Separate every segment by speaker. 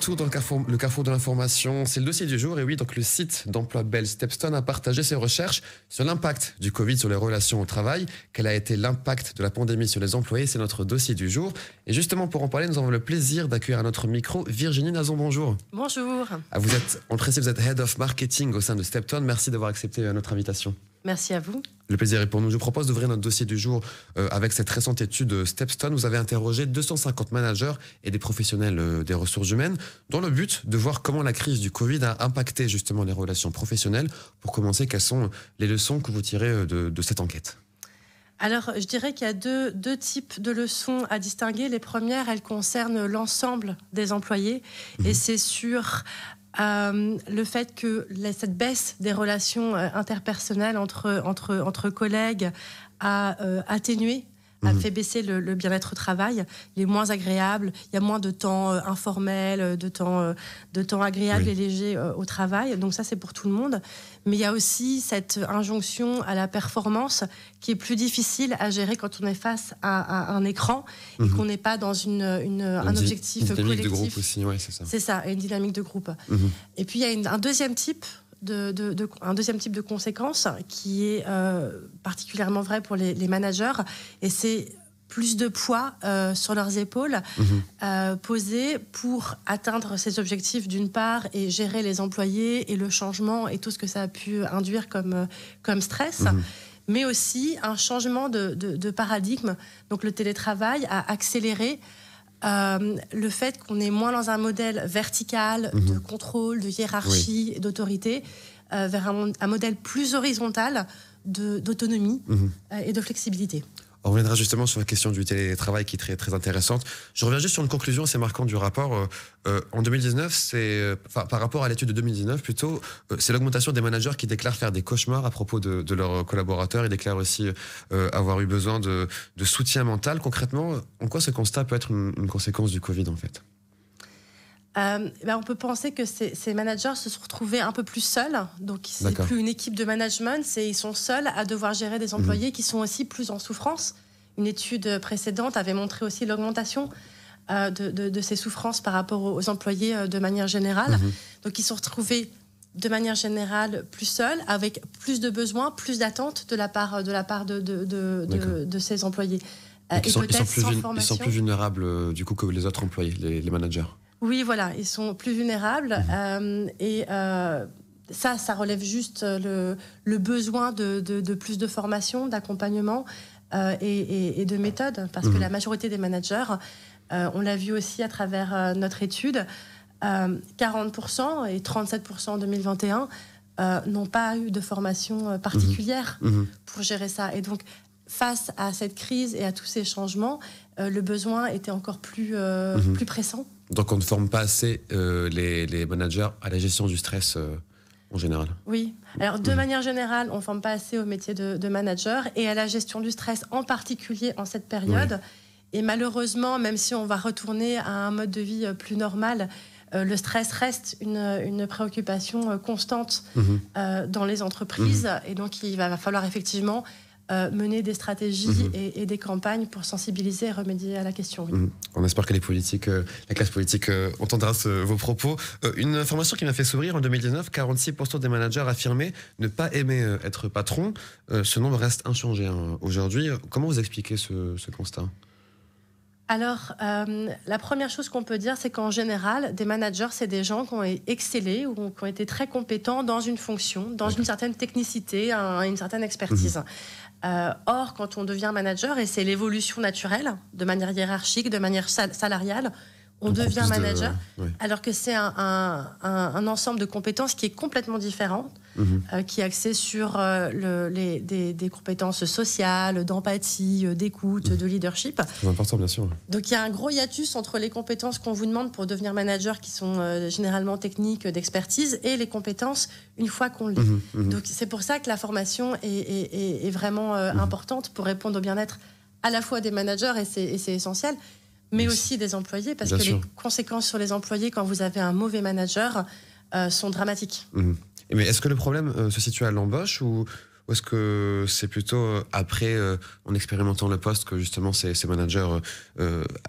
Speaker 1: retour dans le carrefour de l'information. C'est le dossier du jour. Et oui, donc le site d'emploi belge Stepstone a partagé ses recherches sur l'impact du Covid sur les relations au travail. Quel a été l'impact de la pandémie sur les employés? C'est notre dossier du jour. Et justement, pour en parler, nous avons le plaisir d'accueillir à notre micro Virginie Nazon. Bonjour.
Speaker 2: Bonjour.
Speaker 1: On le précise, vous êtes Head of Marketing au sein de Stepstone. Merci d'avoir accepté notre invitation.
Speaker 2: Merci à vous.
Speaker 1: Le plaisir est pour nous. Je vous propose d'ouvrir notre dossier du jour avec cette récente étude Stepstone. Vous avez interrogé 250 managers et des professionnels des ressources humaines dans le but de voir comment la crise du Covid a impacté justement les relations professionnelles. Pour commencer, quelles sont les leçons que vous tirez de cette enquête?
Speaker 2: Alors, je dirais qu'il y a deux types de leçons à distinguer. Les premières, elles concernent l'ensemble des employés. Et c'est sur le fait que cette baisse des relations interpersonnelles entre collègues a atténué, a fait baisser le bien-être au travail. Il est moins agréable, il y a moins de temps informel, de temps agréable et léger au travail. Donc ça, c'est pour tout le monde. Mais il y a aussi cette injonction à la performance qui est plus difficile à gérer quand on est face à un écran et qu'on n'est pas dans un objectif collectif. Une dynamique
Speaker 1: de groupe aussi, ouais, c'est ça.
Speaker 2: C'est ça, une dynamique de groupe. Et puis, il y a un deuxième type de conséquences qui est particulièrement vrai pour les managers, et c'est plus de poids sur leurs épaules posés pour atteindre ces objectifs d'une part et gérer les employés et le changement et tout ce que ça a pu induire comme stress. Mais aussi un changement de paradigme. Donc le télétravail a accéléré le fait qu'on est moins dans un modèle vertical de contrôle, de hiérarchie et d'autorité, vers un modèle plus horizontal d'autonomie et de flexibilité.
Speaker 1: On reviendra justement sur la question du télétravail qui est très, très intéressante. Je reviens juste sur une conclusion assez marquante du rapport. En 2019, par rapport à l'étude de 2019 plutôt, c'est l'augmentation des managers qui déclarent faire des cauchemars à propos de leurs collaborateurs. Ils déclarent aussi avoir eu besoin de soutien mental. Concrètement, en quoi ce constat peut être une conséquence du Covid en fait?
Speaker 2: On peut penser que ces managers se sont retrouvés un peu plus seuls. Donc, c'est plus une équipe de management, ils sont seuls à devoir gérer des employés qui sont aussi plus en souffrance. Une étude précédente avait montré aussi l'augmentation de ces souffrances par rapport aux employés de manière générale. Donc, ils se sont retrouvés de manière générale plus seuls, avec plus de besoins, plus d'attentes de la part de ces employés.
Speaker 1: Ils sont plus vulnérables du coup que les autres employés, les managers.
Speaker 2: Oui, voilà, ils sont plus vulnérables ça relève juste le besoin de plus de formation, d'accompagnement et de méthode, parce que la majorité des managers, on l'a vu aussi à travers notre étude, 40% et 37% en 2021 n'ont pas eu de formation particulière pour gérer ça. Et donc, face à cette crise et à tous ces changements, le besoin était encore plus pressant.
Speaker 1: Donc on ne forme pas assez les managers à la gestion du stress en général? Oui.
Speaker 2: Alors de manière générale, on ne forme pas assez au métier de manager et à la gestion du stress, en particulier en cette période. Et malheureusement, même si on va retourner à un mode de vie plus normal, le stress reste une préoccupation constante dans les entreprises. Et donc il va falloir effectivement mener des stratégies et des campagnes pour sensibiliser et remédier à la question.
Speaker 1: On espère que la classe politique entendra vos propos. Une information qui m'a fait sourire en 2019, 46% des managers affirmaient ne pas aimer être patron. Ce nombre reste inchangé aujourd'hui. Comment vous expliquez ce constat ?
Speaker 2: Alors, la première chose qu'on peut dire, c'est qu'en général, des managers, c'est des gens qui ont excellé ou qui ont été très compétents dans une fonction, dans une certaine technicité, une certaine expertise. Or, quand on devient manager, et c'est l'évolution naturelle, de manière hiérarchique, de manière salariale, on devient manager, alors que c'est un ensemble de compétences qui est complètement différent, qui est axé sur des compétences sociales, d'empathie, d'écoute, de leadership.
Speaker 1: C'est important, bien sûr.
Speaker 2: Donc il y a un gros hiatus entre les compétences qu'on vous demande pour devenir manager, qui sont généralement techniques, d'expertise, et les compétences une fois qu'on l'est. Donc c'est pour ça que la formation est vraiment importante pour répondre au bien-être à la fois des managers, et c'est essentiel, mais aussi des employés, parce que les conséquences sur les employés quand vous avez un mauvais manager sont dramatiques.
Speaker 1: Mais est-ce que le problème se situe à l'embauche ou est-ce que c'est plutôt après, en expérimentant le poste, que justement ces managers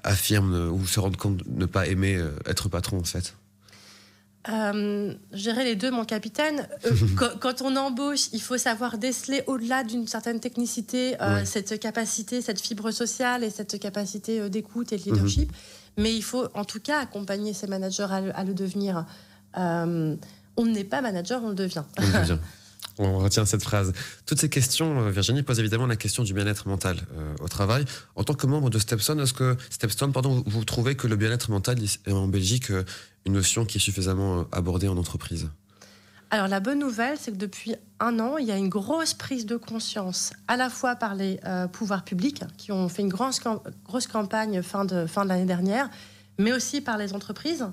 Speaker 1: affirment ou se rendent compte de ne pas aimer être patron en fait ?
Speaker 2: Je dirais les deux, mon capitaine. Quand on embauche, il faut savoir déceler au-delà d'une certaine technicité cette capacité, cette fibre sociale et cette capacité d'écoute et de leadership. Mais il faut en tout cas accompagner ces managers à le devenir. On n'est pas manager, on le devient.
Speaker 1: On le devient. On retient cette phrase. Toutes ces questions, Virginie, posent évidemment la question du bien-être mental au travail. En tant que membre de Stepstone, vous trouvez que le bien-être mental est en Belgique une notion qui est suffisamment abordée en entreprise?
Speaker 2: Alors la bonne nouvelle, c'est que depuis 1 an, il y a une grosse prise de conscience, à la fois par les pouvoirs publics, qui ont fait une grosse campagne fin de l'année dernière, mais aussi par les entreprises,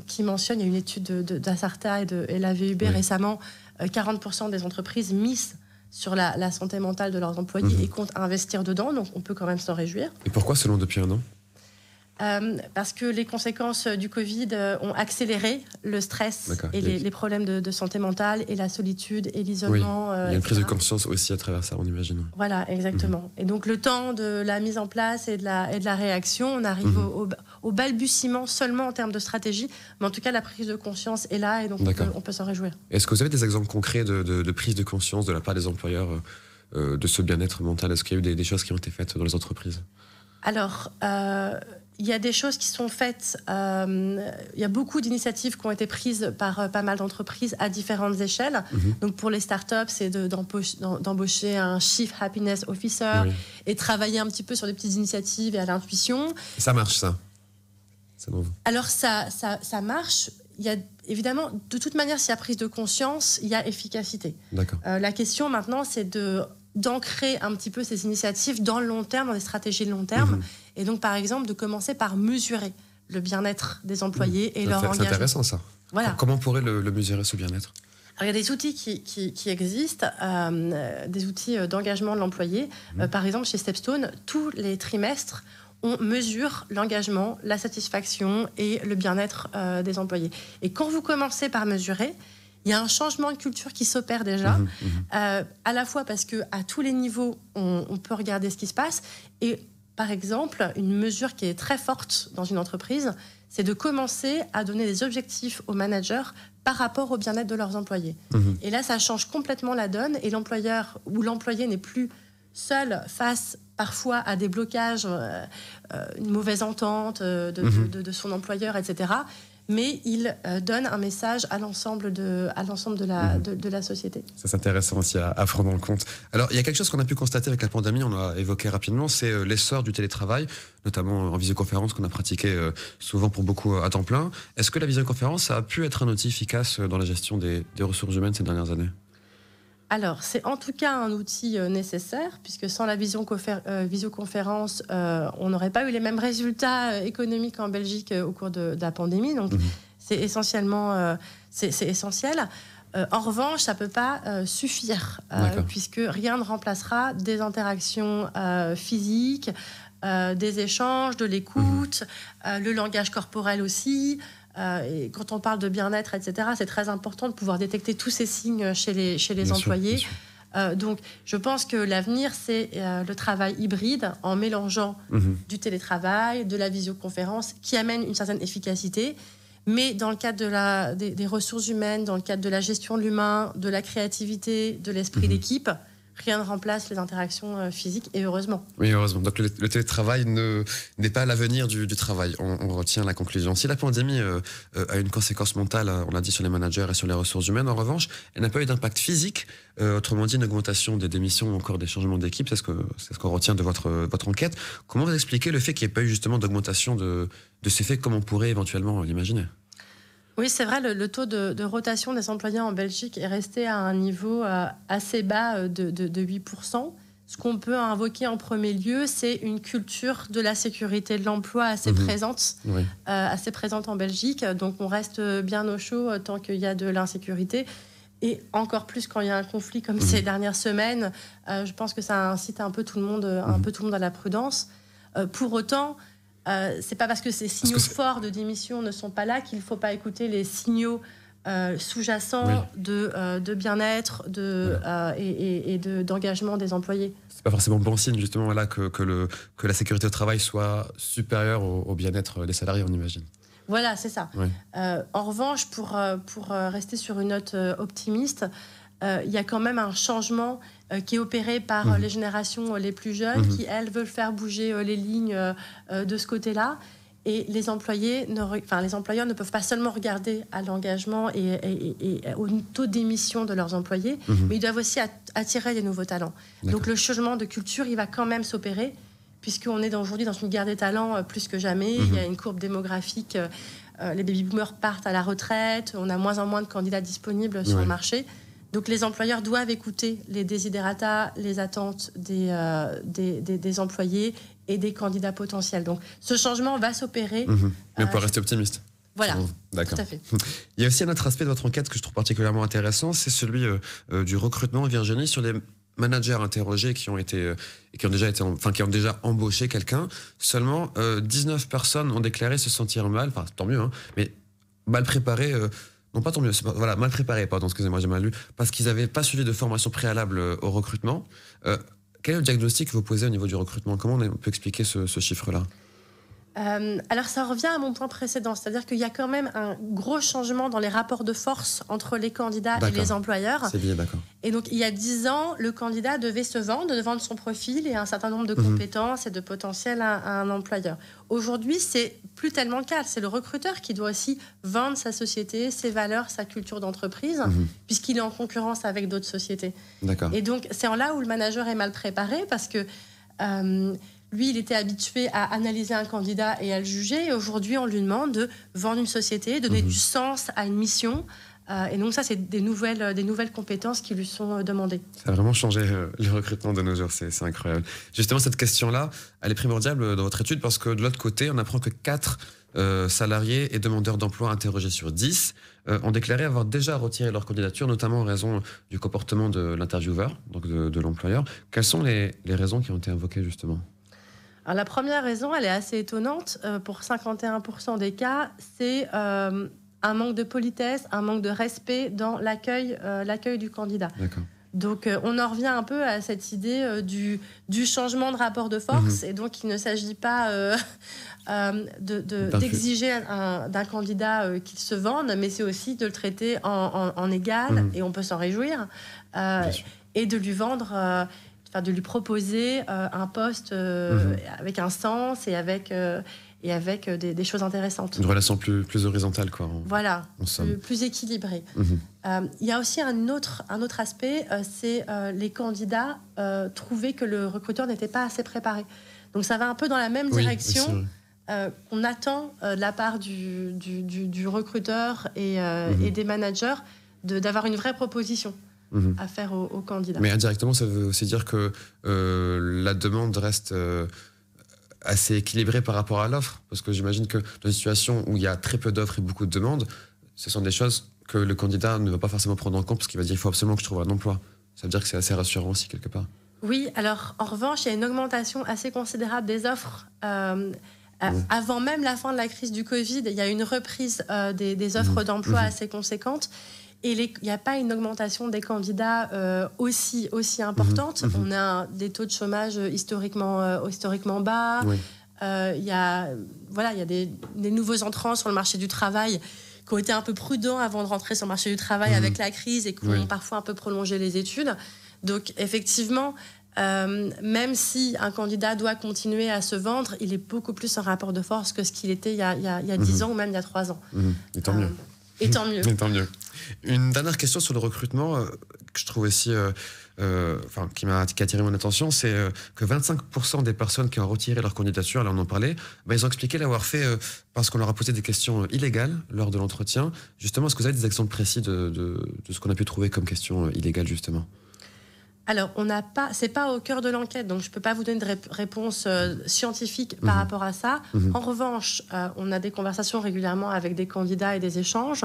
Speaker 2: qui mentionnent, il y a une étude d'Asarta et la VUB récemment, 40% des entreprises misent sur la santé mentale de leurs employés et comptent investir dedans, donc on peut quand même s'en réjouir.
Speaker 1: Et pourquoi selon depuis 1 an?
Speaker 2: Parce que les conséquences du Covid ont accéléré le stress et les problèmes de santé mentale et la solitude et l'isolement.
Speaker 1: Il y a une prise de conscience aussi à travers ça, on imagine.
Speaker 2: Voilà, exactement. Et donc le temps de la mise en place et de la réaction, on arrive au balbutiement seulement en termes de stratégie, mais en tout cas la prise de conscience est là et donc on peut s'en réjouir.
Speaker 1: Est-ce que vous avez des exemples concrets de prise de conscience de la part des employeurs de ce bien-être mental? Est-ce qu'il y a eu des choses qui ont été faites dans les entreprises?
Speaker 2: Alors, il y a des choses qui sont faites. Il y a beaucoup d'initiatives qui ont été prises par pas mal d'entreprises à différentes échelles. Donc, pour les startups, c'est d'embaucher un Chief Happiness Officer et travailler un petit peu sur des petites initiatives et à l'intuition.
Speaker 1: Ça marche, ça?
Speaker 2: Alors, ça marche. Il y a, évidemment, de toute manière, s'il y a prise de conscience, il y a efficacité.
Speaker 1: D'accord.
Speaker 2: La question maintenant, c'est d'ancrer un petit peu ces initiatives dans le long terme, dans des stratégies de long terme. Et donc, par exemple, de commencer par mesurer le bien-être des employés et leur engagement. C'est
Speaker 1: intéressant, ça. Voilà. Comment on pourrait le mesurer, ce bien-être?
Speaker 2: Alors, il y a des outils qui existent, des outils d'engagement de l'employé. Par exemple, chez Stepstone, tous les trimestres, on mesure l'engagement, la satisfaction et le bien-être des employés. Et quand vous commencez par mesurer, il y a un changement de culture qui s'opère déjà, à la fois parce qu'à tous les niveaux, on peut regarder ce qui se passe. Et par exemple, une mesure qui est très forte dans une entreprise, c'est de commencer à donner des objectifs aux managers par rapport au bien-être de leurs employés. Et là, ça change complètement la donne et l'employeur ou l'employé n'est plus seul face parfois à des blocages, une mauvaise entente de son employeur, etc., mais il donne un message à l'ensemble de la société.
Speaker 1: Ça, c'est intéressant aussi à prendre en compte. Alors, il y a quelque chose qu'on a pu constater avec la pandémie, on l'a évoqué rapidement, c'est l'essor du télétravail, notamment en visioconférence qu'on a pratiqué souvent pour beaucoup à temps plein. Est-ce que la visioconférence a pu être un outil efficace dans la gestion des ressources humaines ces dernières années?
Speaker 2: Alors, c'est en tout cas un outil nécessaire, puisque sans la visioconférence, on n'aurait pas eu les mêmes résultats économiques en Belgique au cours de la pandémie. Donc, c'est essentiellement c'est essentiel. En revanche, ça ne peut pas suffire, puisque rien ne remplacera des interactions physiques, des échanges, de l'écoute, le langage corporel aussi. Et quand on parle de bien-être, etc., c'est très important de pouvoir détecter tous ces signes chez les employés. Donc, je pense que l'avenir, c'est le travail hybride en mélangeant du télétravail, de la visioconférence, qui amène une certaine efficacité. Mais dans le cadre des ressources humaines, dans le cadre de la gestion de l'humain, de la créativité, de l'esprit d'équipe, rien ne remplace les interactions physiques, et heureusement. Oui,
Speaker 1: heureusement. Donc le télétravail n'est pas l'avenir du travail. On retient la conclusion. Si la pandémie a une conséquence mentale, on l'a dit, sur les managers et sur les ressources humaines, en revanche, elle n'a pas eu d'impact physique, autrement dit une augmentation des démissions ou encore des changements d'équipe, c'est ce qu'on retient de votre enquête. Comment vous expliquez le fait qu'il n'y ait pas eu justement d'augmentation de ces faits comme on pourrait éventuellement l'imaginer?
Speaker 2: Oui, c'est vrai, le taux de rotation des employés en Belgique est resté à un niveau assez bas de 8%. Ce qu'on peut invoquer en premier lieu, c'est une culture de la sécurité de l'emploi assez présente, assez présente en Belgique. Donc on reste bien au chaud tant qu'il y a de l'insécurité. Et encore plus quand il y a un conflit comme ces dernières semaines, je pense que ça incite un peu tout le monde à la prudence. Pour autant, c'est pas parce que ces signaux forts de démission ne sont pas là qu'il ne faut pas écouter les signaux sous-jacents de bien-être et d'engagement des employés.
Speaker 1: C'est pas forcément bon signe justement que la sécurité au travail soit supérieure au bien-être des salariés, on imagine.
Speaker 2: Voilà, c'est ça.
Speaker 1: Ouais.
Speaker 2: En revanche, pour rester sur une note optimiste, il y a quand même un changement qui est opéré par les générations les plus jeunes qui, elles, veulent faire bouger les lignes de ce côté-là. Et les employeurs ne peuvent pas seulement regarder à l'engagement et au taux d'émission de leurs employés, mais ils doivent aussi attirer des nouveaux talents. Donc le changement de culture, il va quand même s'opérer, puisqu'on est aujourd'hui dans une guerre des talents plus que jamais. Il y a une courbe démographique, les baby-boomers partent à la retraite, on a moins en moins de candidats disponibles sur le marché. Donc les employeurs doivent écouter les desiderata, les attentes des employés et des candidats potentiels. Donc ce changement va s'opérer.
Speaker 1: Mais on peut rester optimiste.
Speaker 2: Voilà,
Speaker 1: d'accord.
Speaker 2: Tout à fait.
Speaker 1: Il y a aussi un autre aspect de votre enquête que je trouve particulièrement intéressant, c'est celui du recrutement, Virginie, sur les managers interrogés qui ont déjà embauché quelqu'un. Seulement 19 personnes ont déclaré se sentir mal, enfin tant mieux, mais mal préparées. Non, pas tant mieux. Mal préparés, pardon, excusez-moi, j'ai mal lu, parce qu'ils n'avaient pas suivi de formation préalable au recrutement. Quel est le diagnostic que vous posez au niveau du recrutement? Comment on peut expliquer ce chiffre-là?
Speaker 2: Alors ça revient à mon point précédent, c'est-à-dire qu'il y a quand même un gros changement dans les rapports de force entre les candidats et les employeurs.
Speaker 1: C'est lié, d'accord.
Speaker 2: Et donc il y a 10 ans, le candidat devait de vendre son profil et un certain nombre de compétences et de potentiel à un employeur. Aujourd'hui, c'est plus tellement le cas. C'est le recruteur qui doit aussi vendre sa société, ses valeurs, sa culture d'entreprise, puisqu'il est en concurrence avec d'autres sociétés.
Speaker 1: D'accord.
Speaker 2: Et donc c'est en là où le manager est mal préparé, parce que lui, il était habitué à analyser un candidat et à le juger. Et aujourd'hui, on lui demande de vendre une société, donner du sens à une mission. Et donc ça, c'est des nouvelles compétences qui lui sont demandées.
Speaker 1: Ça a vraiment changé le recrutement de nos jours, c'est incroyable. Justement, cette question-là, elle est primordiale dans votre étude, parce que de l'autre côté, on apprend que 4 salariés et demandeurs d'emploi interrogés sur 10 ont déclaré avoir déjà retiré leur candidature, notamment en raison du comportement de l'intervieweur, donc de l'employeur. Quelles sont les raisons qui ont été invoquées, justement ?
Speaker 2: Alors, la première raison, elle est assez étonnante. Pour 51% des cas, c'est un manque de politesse, un manque de respect dans l'accueil du candidat.
Speaker 1: D'accord.
Speaker 2: Donc, on en revient un peu à cette idée du changement de rapport de force. Et donc, il ne s'agit pas d'exiger d'un candidat qu'il se vende, mais c'est aussi de le traiter en égal, et on peut s'en réjouir, et de lui vendre... de lui proposer un poste avec un sens et avec des choses intéressantes.
Speaker 1: Une relation plus horizontale, quoi.
Speaker 2: Voilà, plus équilibrée. Il y a aussi un autre aspect, c'est les candidats trouvaient que le recruteur n'était pas assez préparé. Donc ça va un peu dans la même direction qu'on attend de la part du recruteur et des managers d'avoir une vraie proposition à faire aux candidats.
Speaker 1: Mais indirectement, ça veut aussi dire que la demande reste assez équilibrée par rapport à l'offre, parce que j'imagine que dans une situation où il y a très peu d'offres et beaucoup de demandes, ce sont des choses que le candidat ne va pas forcément prendre en compte, parce qu'il va dire il faut absolument que je trouve un emploi. Ça veut dire que c'est assez rassurant aussi, quelque part.
Speaker 2: Oui, alors en revanche, il y a une augmentation assez considérable des offres. Avant même la fin de la crise du Covid, il y a une reprise des offres d'emploi assez conséquente. Et il n'y a pas une augmentation des candidats aussi importante. On a des taux de chômage historiquement bas. Il y a des nouveaux entrants sur le marché du travail qui ont été un peu prudents avant de rentrer sur le marché du travail avec la crise et qui ont parfois un peu prolongé les études. Donc effectivement, même si un candidat doit continuer à se vendre, il est beaucoup plus en rapport de force que ce qu'il était il y a 10 ans ou même il y a 3 ans.
Speaker 1: Et tant mieux.
Speaker 2: Et tant mieux.
Speaker 1: Et tant mieux. Une dernière question sur le recrutement que je trouve aussi, qui a attiré mon attention, c'est que 25% des personnes qui ont retiré leur candidature, là on en parlait, ils ont expliqué l'avoir fait parce qu'on leur a posé des questions illégales lors de l'entretien. Justement, est-ce que vous avez des exemples précis de ce qu'on a pu trouver comme questions illégales, justement ?
Speaker 2: Alors, c'est pas au cœur de l'enquête, donc je peux pas vous donner de réponse scientifique par rapport à ça. En revanche, on a des conversations régulièrement avec des candidats et des échanges.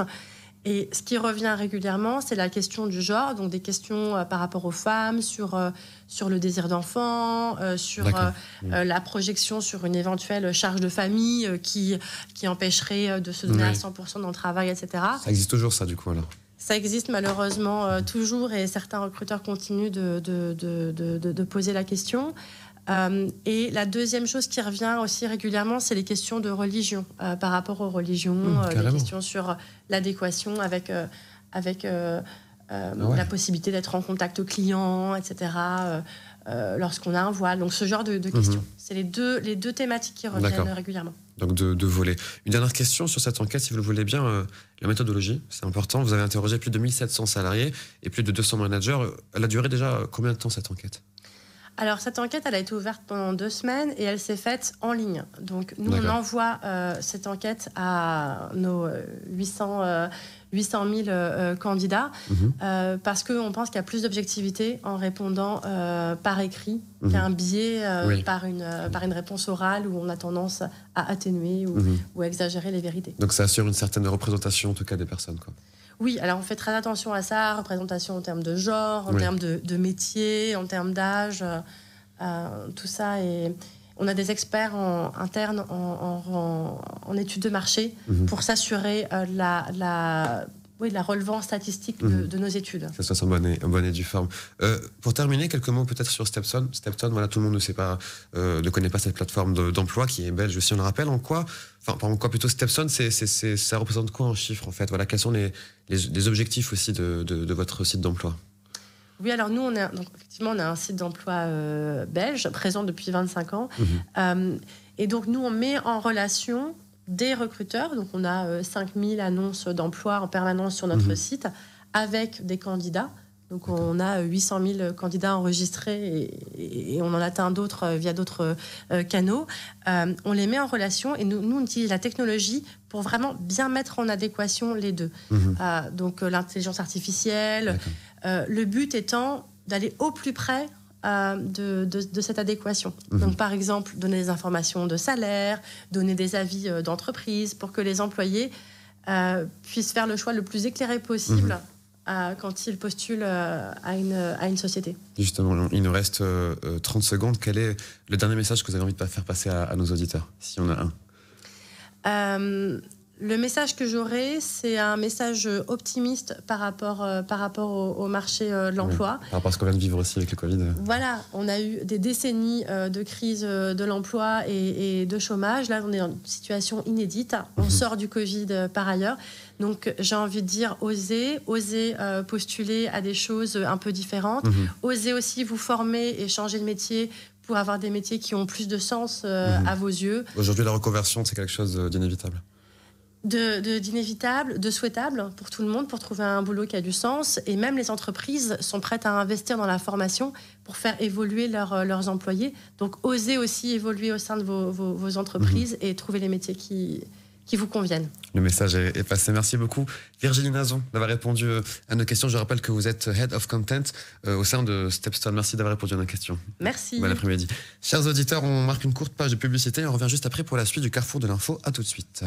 Speaker 2: Et ce qui revient régulièrement, c'est la question du genre, donc des questions par rapport aux femmes, sur le désir d'enfant, sur la projection sur une éventuelle charge de famille qui empêcherait de se donner à 100% dans le travail, etc.
Speaker 1: Ça existe toujours, ça, du coup, alors ?
Speaker 2: Ça existe malheureusement toujours, et certains recruteurs continuent de poser la question. Et la deuxième chose qui revient aussi régulièrement, c'est les questions de religion, par rapport aux religions, les questions sur l'adéquation avec la possibilité d'être en contact client, etc., lorsqu'on a un voile. Donc ce genre de questions. C'est les deux thématiques qui reviennent régulièrement.
Speaker 1: Donc de volets. Une dernière question sur cette enquête, si vous le voulez bien, la méthodologie, c'est important. Vous avez interrogé plus de 1700 salariés et plus de 200 managers. Elle a duré déjà combien de temps cette enquête ?
Speaker 2: Alors, cette enquête, elle a été ouverte pendant 2 semaines et elle s'est faite en ligne. Donc, nous, on envoie cette enquête à nos 800 000 candidats parce qu'on pense qu'il y a plus d'objectivité en répondant par écrit qu'un biais par une réponse orale où on a tendance à atténuer ou à exagérer les vérités.
Speaker 1: Donc, ça assure une certaine représentation, en tout cas, des personnes, quoi.
Speaker 2: Oui, alors on fait très attention à ça, représentation en termes de genre, en termes de métier, en termes d'âge, tout ça. Et on a des experts internes en études de marché pour s'assurer la relevance statistique de nos études.
Speaker 1: Que ça soit en bonne et due forme. Pour terminer, quelques mots peut-être sur Stepstone. Stepstone, voilà, tout le monde ne connaît pas cette plateforme d'emploi qui est belge, si on le rappelle. En quoi Stepstone, ça représente quoi en chiffres, en fait? Voilà, quels sont les objectifs aussi de votre site d'emploi?
Speaker 2: Oui, alors nous, on a un site d'emploi belge, présent depuis 25 ans. Et donc, nous, on met en relation des recruteurs. Donc, on a 5000 annonces d'emploi en permanence sur notre site avec des candidats. Donc, on a 800 000 candidats enregistrés et on en atteint d'autres via d'autres canaux. On les met en relation et nous, on utilise la technologie pour vraiment bien mettre en adéquation les deux. Donc, l'intelligence artificielle. Le but étant d'aller au plus près de cette adéquation. Donc, par exemple, donner des informations de salaire, donner des avis d'entreprise pour que les employés puissent faire le choix le plus éclairé possible quand ils postulent à une société. Justement,
Speaker 1: il nous reste 30 secondes. Quel est le dernier message que vous avez envie de faire passer à nos auditeurs, si on a un?
Speaker 2: Le message que j'aurais, c'est un message optimiste par rapport au marché de l'emploi.
Speaker 1: Par rapport à ce qu'on vient de vivre aussi avec le Covid.
Speaker 2: Voilà, on a eu des décennies de crise de l'emploi et de chômage. Là, on est dans une situation inédite. On sort du Covid par ailleurs. Donc, j'ai envie de dire, osez postuler à des choses un peu différentes. Osez aussi vous former et changer de métier pour avoir des métiers qui ont plus de sens à vos yeux.
Speaker 1: Aujourd'hui, la reconversion, c'est quelque chose d'inévitable.
Speaker 2: D'inévitable, de souhaitable pour tout le monde, pour trouver un boulot qui a du sens. Et même les entreprises sont prêtes à investir dans la formation pour faire évoluer leurs employés. Donc, osez aussi évoluer au sein de vos entreprises et trouver les métiers qui vous conviennent.
Speaker 1: Le message est passé. Merci beaucoup, Virginie Nazon, d'avoir répondu à nos questions. Je rappelle que vous êtes Head of Content au sein de Stepstone. Merci d'avoir répondu à nos questions.
Speaker 2: Merci.
Speaker 1: Bon après-midi. Chers auditeurs, on marque une courte page de publicité et on revient juste après pour la suite du Carrefour de l'info. À tout de suite.